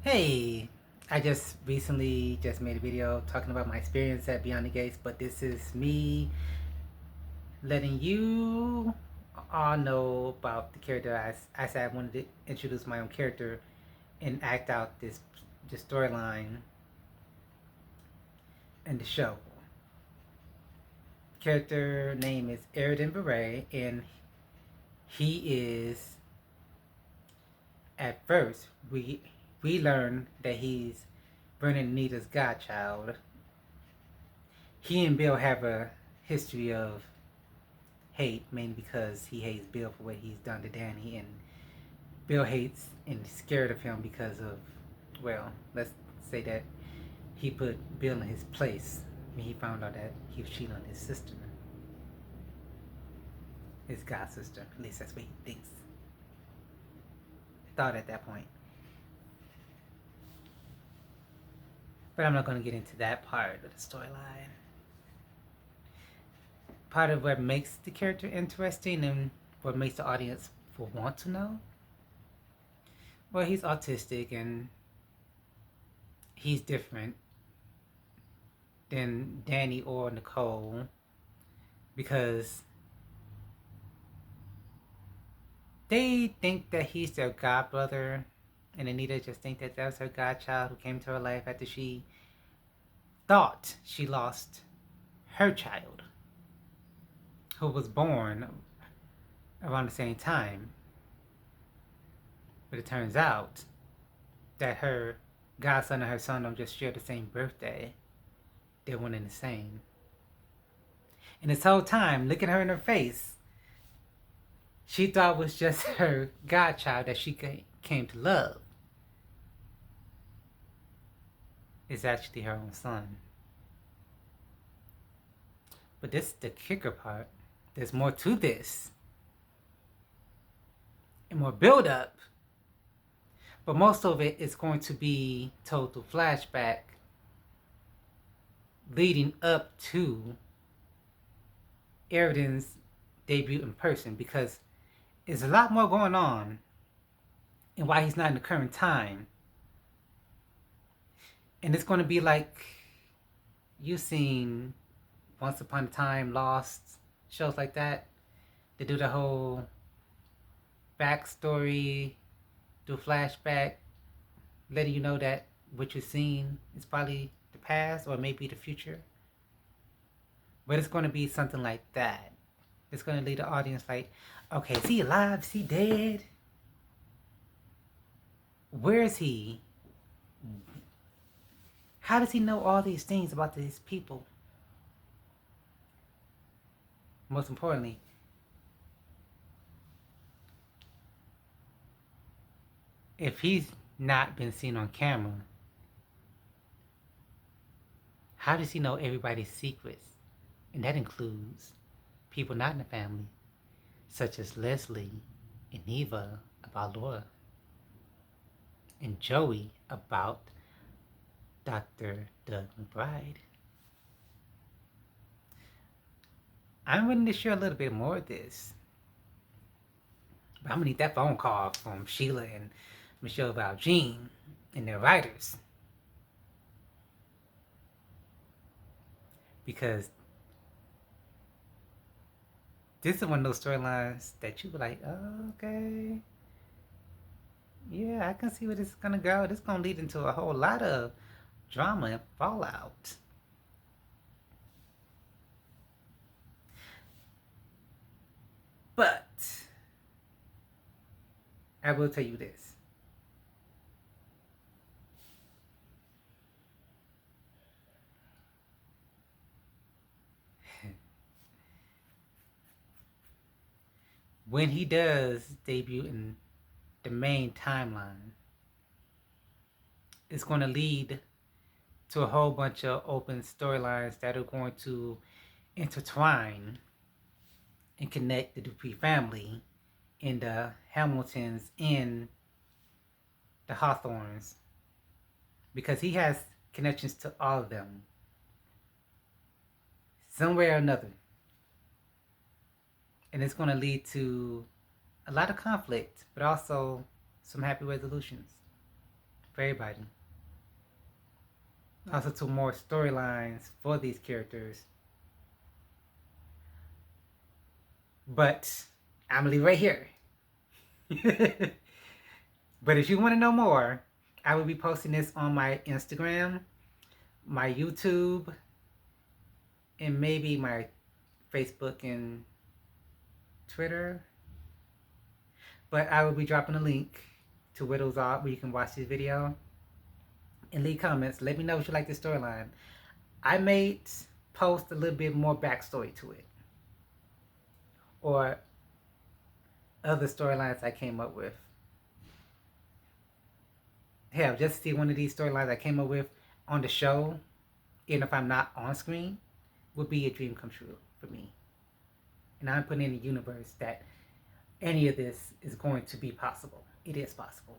Hey, I just recently just made a video talking about my experience at Beyond the Gates, but this is me letting you all know about the character. I said I wanted to introduce my own character and act out this storyline in the show. Character name is Aridan Beret, and he is at first we learn that he's Vernon and Nita's godchild. He and Bill have a history of hate, mainly because he hates Bill for what he's done to Danny, and Bill hates and is scared of him because of, well, let's say that he put Bill in his place when he found out that he was cheating on his sister, his god sister. At least that's what he thinks. Thought at that point. But I'm not going to get into that part of the storyline. Part of what makes the character interesting and what makes the audience will want to know. Well, he's autistic and he's different than Danny or Nicole because they think that he's their god brother, and Anita just think that was her godchild who came to her life after she thought she lost her child, who was born around the same time. But it turns out that her godson and her son don't just share the same birthday. They're one and the same. And this whole time, looking at her in her face, she thought was just her godchild that she came to love. It's actually her own son. But this is the kicker part. There's more to this. And more build up. But most of it is going to be told through flashback leading up to Aridan's debut in person, because there's a lot more going on and why he's not in the current time. And it's going to be like you've seen Once Upon a Time, Lost, shows like that. They do the whole backstory, do flashback, letting you know that what you're seeing is probably the past or maybe the future. But it's going to be something like that. It's going to lead the audience like, okay, is he alive? Is he dead? Where is he? How does he know all these things about these people? Most importantly, if he's not been seen on camera, how does he know everybody's secrets? And that includes people not in the family, such as Leslie and Eva about Laura, and Joey about Dr. Doug McBride. I'm willing to share a little bit more of this, but I'm gonna need that phone call from Sheila and Michelle Valjean and their writers, because this is one of those storylines that you were like, oh, okay, yeah, I can see where this is gonna go. This is gonna lead into a whole lot of drama and fallout. But I will tell you this. When he does debut in the main timeline, it's going to lead to a whole bunch of open storylines that are going to intertwine and connect the Dupree family and the Hamiltons and the Hawthorns, because he has connections to all of them some way or another. And it's going to lead to a lot of conflict, but also some happy resolutions. for everybody. Also to more storylines for these characters. But I'm gonna leave right here. But if you want to know more, I will be posting this on my Instagram, my YouTube, and maybe my Facebook and Twitter. But I will be dropping a link to where those are, where you can watch this video. And leave comments. Let me know what you like this storyline. I may post a little bit more backstory to it. Or other storylines I came up with. Hell, just see one of these storylines I came up with on the show, even if I'm not on screen, would be a dream come true for me. And I'm putting in the universe that any of this is going to be possible. It is possible.